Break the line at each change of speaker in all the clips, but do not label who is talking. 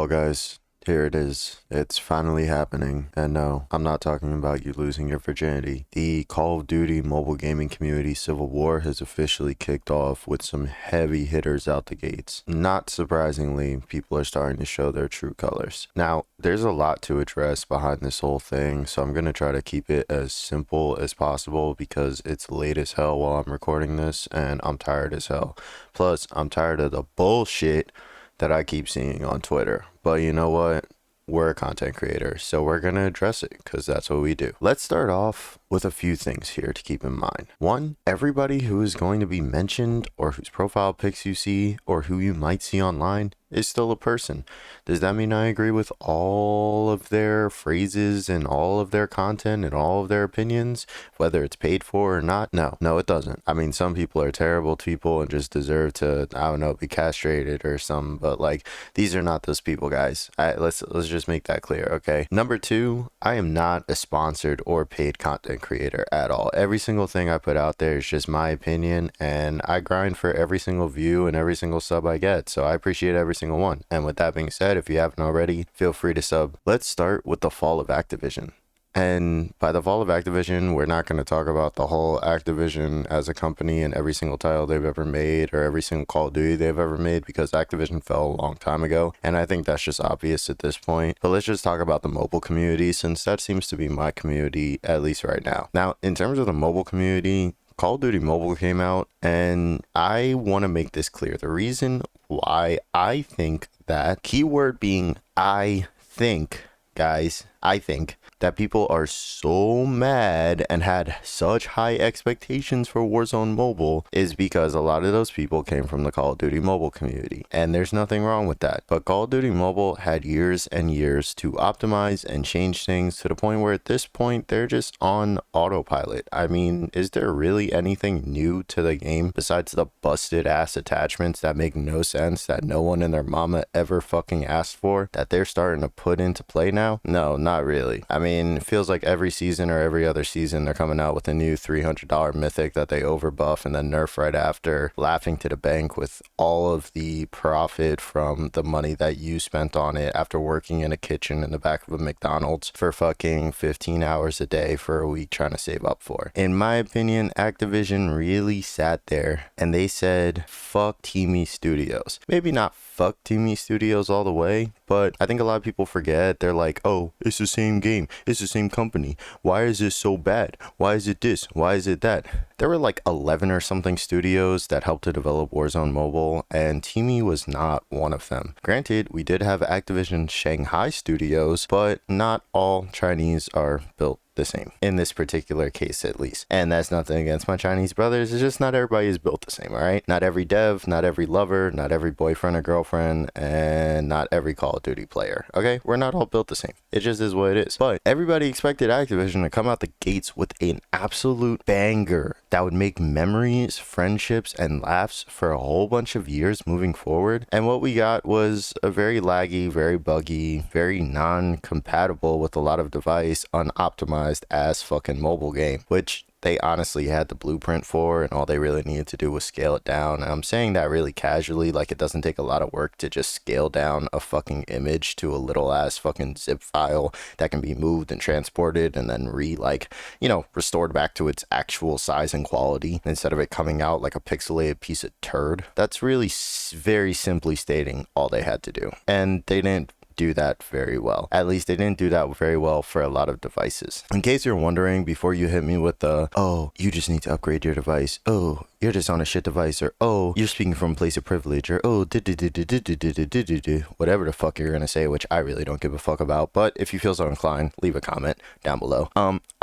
Well, guys, here it is. It's finally happening. And no, I'm not talking about you losing your virginity. The Call of Duty mobile gaming community civil war has officially kicked off with some heavy hitters out the gates. Not surprisingly, people are starting to show their true colors. Now, there's a lot to address behind this whole thing, so I'm going to try to keep it as simple as possible because it's late as hell while I'm recording this and I'm tired as hell. Plus, I'm tired of the bullshit that I keep seeing on Twitter. But you know what? We're a content creator, so we're going to address it because that's what we do. Let's start off with a few things here to keep in mind. One, everybody who is going to be mentioned or whose profile pics you see or who you might see online is still a person. Does that mean I agree with all of their phrases and all of their content and all of their opinions, whether it's paid for or not? No, it doesn't. I mean, some people are terrible people and just deserve to, I don't know, be castrated or something, but like, these are not those people, guys. Let's just make that clear, okay? Number two, I am not a sponsored or paid content creator at all. Every single thing I put out there is just my opinion, and I grind for every single view and every single sub I get, so I appreciate every single one. And with that being said, if you haven't already, feel free to sub. Let's start with the fall of Activision. And by the fall of Activision, we're not going to talk about the whole Activision as a company and every single title they've ever made or every single Call of Duty they've ever made, because Activision fell a long time ago. And I think that's just obvious at this point. But let's just talk about the mobile community, since that seems to be my community, at least right now. Now, in terms of the mobile community, Call of Duty Mobile came out, and I want to make this clear. The reason why I think that, keyword being I think, guys, I think that people are so mad and had such high expectations for Warzone Mobile is because a lot of those people came from the Call of Duty Mobile community, and there's nothing wrong with that. But Call of Duty Mobile had years and years to optimize and change things to the point where at this point they're just on autopilot. I mean, is there really anything new to the game besides the busted ass attachments that make no sense, that no one and their mama ever fucking asked for, that they're starting to put into play now? No, not really. I mean, it feels like every season or every other season they're coming out with a new $300 mythic that they overbuff and then nerf right after, laughing to the bank with all of the profit from the money that you spent on it after working in a kitchen in the back of a McDonald's for fucking 15 hours a day for a week trying to save up for. In my opinion, Activision really sat there and they said, fuck Teamy Studios. Maybe not fuck Teamy Studios all the way, but I think a lot of people forget. They're like, oh, it's the same game. It's the same company. Why is this so bad? Why is it this? Why is it that? There were like 11 or something studios that helped to develop Warzone Mobile, and Teamy was not one of them. Granted, we did have Activision Shanghai studios, but not all Chinese are built the same, in this particular case at least. And that's nothing against my Chinese brothers, it's just not everybody is built the same, all right? Not every dev, not every lover, not every boyfriend or girlfriend, and not every Call of Duty player, okay? We're not all built the same. It just is what it is. But everybody expected Activision to come out the gates with an absolute banger that would make memories, friendships, and laughs for a whole bunch of years moving forward. And what we got was a very laggy, very buggy, very non-compatible with a lot of device, unoptimized ass fucking mobile game, which they honestly had the blueprint for, and all they really needed to do was scale it down. And I'm saying that really casually, like it doesn't take a lot of work to just scale down a fucking image to a little ass fucking zip file that can be moved and transported and then restored back to its actual size and quality instead of it coming out like a pixelated piece of turd. That's really very simply stating all they had to do, and they didn't do that very well. At least they didn't do that very well for a lot of devices. In case you're wondering, before you hit me with the, oh, you just need to upgrade your device, oh, you're just on a shit device, or oh, you're speaking from a place of privilege, or oh, whatever the fuck you're gonna say, which I really don't give a fuck about. But if you feel so inclined, leave a comment down below.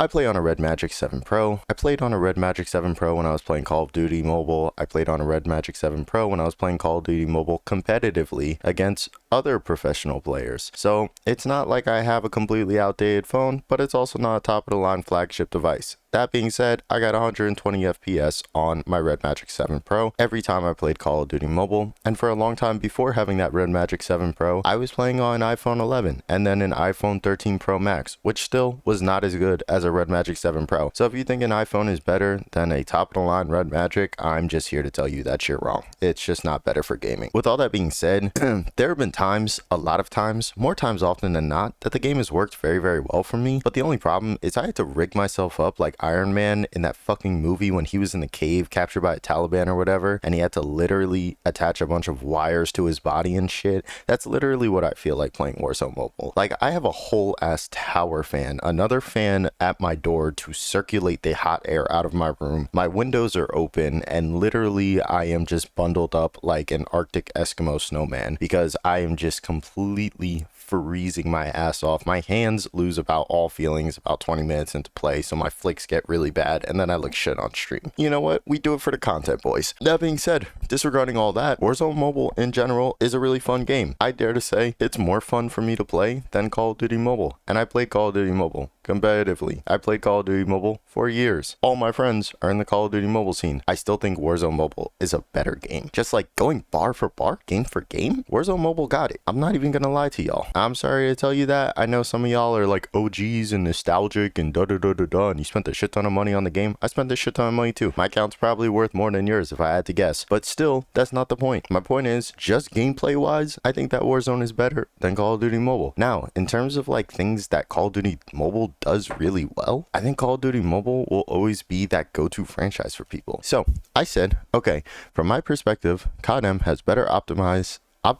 I play on a Red Magic 7 Pro. I played on a Red Magic 7 Pro when I was playing Call of Duty Mobile. I played on a Red Magic 7 Pro when I was playing Call of Duty Mobile competitively against other professional players. So it's not like I have a completely outdated phone, but it's also not a top of the line flagship device. That being said, I got 120 FPS on my Red Magic 7 Pro every time I played Call of Duty Mobile, and for a long time before having that Red Magic 7 Pro, I was playing on an iPhone 11 and then an iPhone 13 Pro Max, which still was not as good as a Red Magic 7 Pro. So if you think an iPhone is better than a top-of-the-line Red Magic, I'm just here to tell you that you're wrong. It's just not better for gaming. With all that being said, there have been times, a lot of times, more times often than not, that the game has worked very, very well for me, but the only problem is I had to rig myself up like Iron Man in that fucking movie when he was in the cave captured by a Taliban or whatever, and he had to literally attach a bunch of wires to his body and shit. That's literally what I feel like playing Warzone Mobile. Like, I have a whole ass tower fan, another fan at my door to circulate the hot air out of my room. My windows are open, and literally I am just bundled up like an Arctic Eskimo snowman because I am just completely freezing my ass off. My hands lose about all feelings about 20 minutes into play, so my flicks get really bad, and then I look shit on stream. You know what? We do it for the content, boys. That being said, disregarding all that, Warzone Mobile in general is a really fun game. I dare to say it's more fun for me to play than Call of Duty Mobile, and I played Call of Duty Mobile competitively. I played Call of Duty Mobile for years. All my friends are in the Call of Duty Mobile scene. I still think Warzone Mobile is a better game. Just like going bar for bar, game for game, Warzone Mobile got it. I'm not even gonna lie to y'all. I'm sorry to tell you that. I know some of y'all are like OGs and nostalgic and da-da-da-da-da, and you spent a shit ton of money on the game. I spent a shit ton of money too. My account's probably worth more than yours if I had to guess. But still, that's not the point. My point is, just gameplay-wise, I think that Warzone is better than Call of Duty Mobile. Now, in terms of like things that Call of Duty Mobile does really well, I think Call of Duty Mobile will always be that go-to franchise for people. So, I said, okay, from my perspective, CODM has better I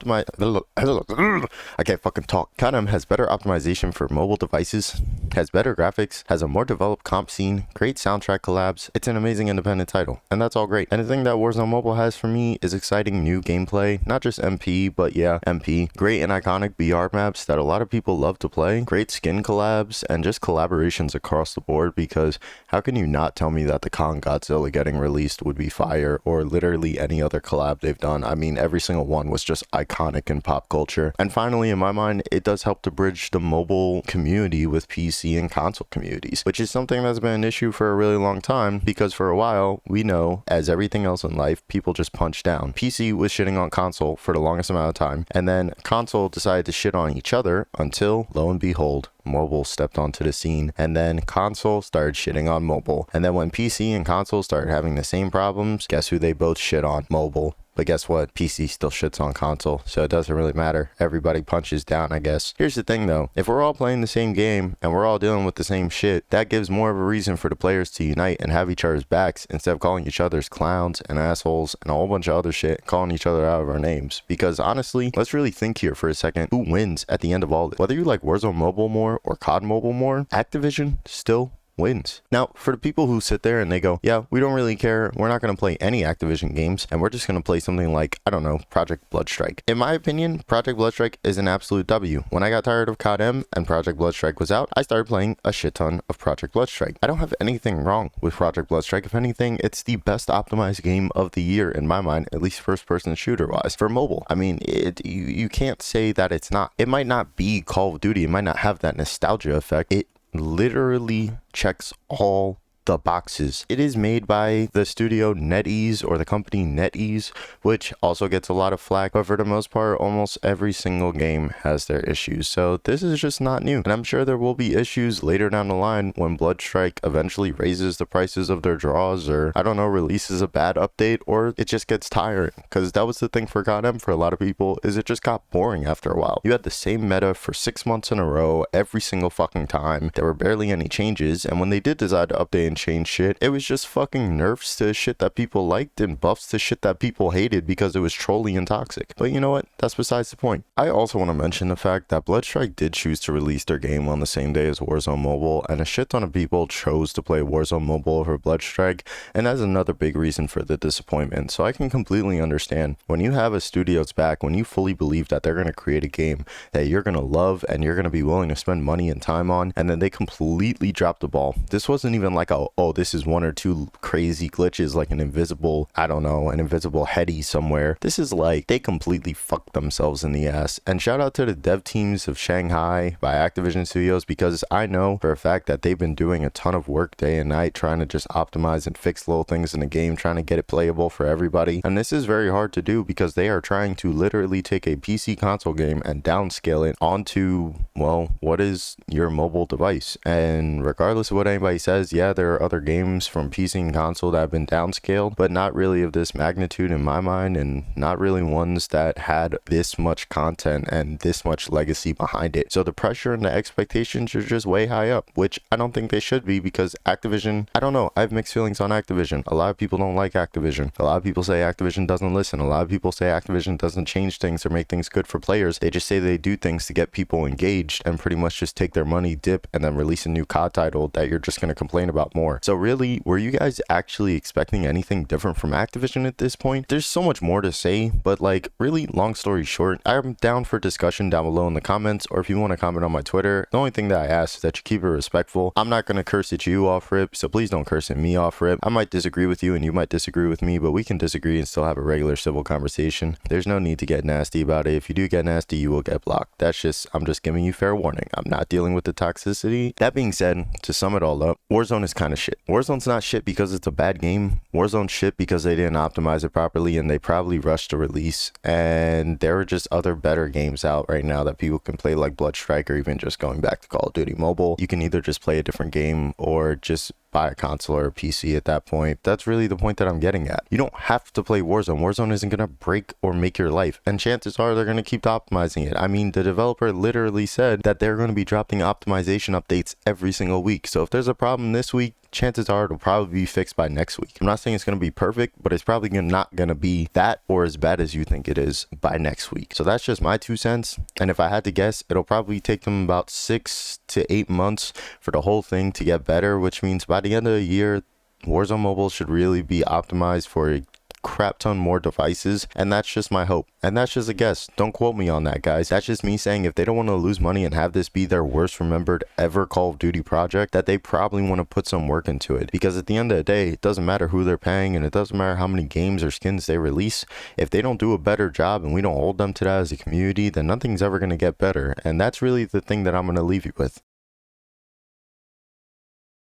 can't fucking talk. CODM has better optimization for mobile devices, has better graphics, has a more developed comp scene, great soundtrack collabs. It's an amazing independent title, and that's all great. And the thing that Warzone Mobile has for me is exciting new gameplay, not just MP, but yeah, MP. Great and iconic BR maps that a lot of people love to play, great skin collabs, and just collaborations across the board, because how can you not tell me that the Kong Godzilla getting released would be fire, or literally any other collab they've done? I mean, every single one was just iconic in pop culture. And finally, in my mind, it does help to bridge the mobile community with PC and console communities, which is something that's been an issue for a really long time, because for a while, we know, as everything else in life, people just punch down. PC was shitting on console for the longest amount of time, and then console decided to shit on each other until, lo and behold, mobile stepped onto the scene, and then console started shitting on mobile. And then when PC and console started having the same problems, guess who they both shit on? Mobile. But guess what? PC still shits on console, so it doesn't really matter. Everybody punches down, I guess. Here's the thing though, if we're all playing the same game and we're all dealing with the same shit, that gives more of a reason for the players to unite and have each other's backs instead of calling each other's clowns and assholes and a whole bunch of other shit, calling each other out of our names. Because honestly, let's really think here for a second, who wins at the end of all this? Whether you like Warzone Mobile more or COD Mobile more, Activision still wins. Now, for the people who sit there and they go, yeah, we don't really care, we're not going to play any Activision games, and we're just going to play something like, I don't know, Project Bloodstrike. In my opinion, Project Bloodstrike is an absolute W. When I got tired of CODM and Project Bloodstrike was out, I started playing a shit ton of Project Bloodstrike. I don't have anything wrong with Project Bloodstrike. If anything, it's the best optimized game of the year in my mind, at least first-person shooter-wise, for mobile. I mean, you can't say that it's not. It might not be Call of Duty, it might not have that nostalgia effect. It literally checks all the boxes. It is made by the studio NetEase, or the company NetEase, which also gets a lot of flack, but for the most part, almost every single game has their issues. So this is just not new, and I'm sure there will be issues later down the line when Bloodstrike eventually raises the prices of their draws, or I don't know, releases a bad update, or it just gets tiring. Because that was the thing for CODM for a lot of people, is it just got boring after a while. You had the same meta for 6 months in a row every single fucking time. There were barely any changes, and when they did decide to update and change shit, it was just fucking nerfs to shit that people liked and buffs to shit that people hated because it was trolly and toxic. But you know what? That's besides the point. I also want to mention the fact that Bloodstrike did choose to release their game on the same day as Warzone Mobile, and a shit ton of people chose to play Warzone Mobile over Bloodstrike, and that's another big reason for the disappointment. So I can completely understand when you have a studio's back, when you fully believe that they're going to create a game that you're going to love and you're going to be willing to spend money and time on, and then they completely drop the ball. This wasn't even like a
about, oh, this is one or two crazy glitches, like an invisible, I don't know, an invisible heady somewhere. This is like, they completely fucked themselves in the ass. And shout out to the dev teams of Shanghai by Activision Studios, because I know for a fact that they've been doing a ton of work day and night trying to just optimize and fix little things in the game, trying to get it playable for everybody. And this is very hard to do because they are trying to literally take a PC console game and downscale it onto, well, what is your mobile device? And regardless of what anybody says, yeah, there are other games from PC and console that have been downscaled, but not really of this magnitude in my mind, and not really ones that had this much content and this much legacy behind it. So the pressure and the expectations are just way high up, which I don't think they should be, because Activision, I don't know, I have mixed feelings on Activision. A lot of people don't like Activision. A lot of people say Activision doesn't listen. A lot of people say Activision doesn't change things or make things good for players. They just say they do things to get people engaged and pretty much just take their money, dip, and then release a new COD title that you're just going to complain about more. So really, were you guys actually expecting anything different from Activision at this point? There's so much more to say, but like, really, long story short, I'm down for discussion down below in the comments, or if you want to comment on my Twitter. The only thing that I ask is that you keep it respectful. I'm not going to curse at you off rip, so please don't curse at me off rip. I might disagree with you and you might disagree with me, but we can disagree and still have a regular civil conversation. There's no need to get nasty about it. If you do get nasty, you will get blocked. I'm just giving you fair warning. I'm not dealing with the toxicity. That being said, to sum it all up, Warzone is kind of shit. Warzone's not shit because it's a bad game. Warzone's shit because they didn't optimize it properly and they probably rushed the release. And there are just other better games out right now that people can play, like Bloodstrike, or even just going back to Call of Duty Mobile. You can either just play a different game or just buy a console or a PC at that point. That's really the point that I'm getting at. You don't have to play Warzone. Warzone isn't going to break or make your life, and chances are they're going to keep optimizing it. I mean, the developer literally said that they're going to be dropping optimization updates every single week. So if there's a problem this week, chances are it'll probably be fixed by next week. I'm not saying it's going to be perfect, but it's probably not going to be that or as bad as you think it is by next week. So that's just my 2 cents. And if I had to guess, it'll probably take them about 6 to 8 months for the whole thing to get better, which means by the end of the year, Warzone Mobile should really be optimized for a crap ton more devices, and that's just my hope, and that's just a guess. Don't quote me on that, guys. That's just me saying, if they don't want to lose money and have this be their worst remembered ever Call of Duty project, that they probably want to put some work into it, because at the end of the day, it doesn't matter who they're paying and it doesn't matter how many games or skins they release. If they don't do a better job and we don't hold them to that as a community, then nothing's ever going to get better. And that's really the thing that I'm going to leave you with.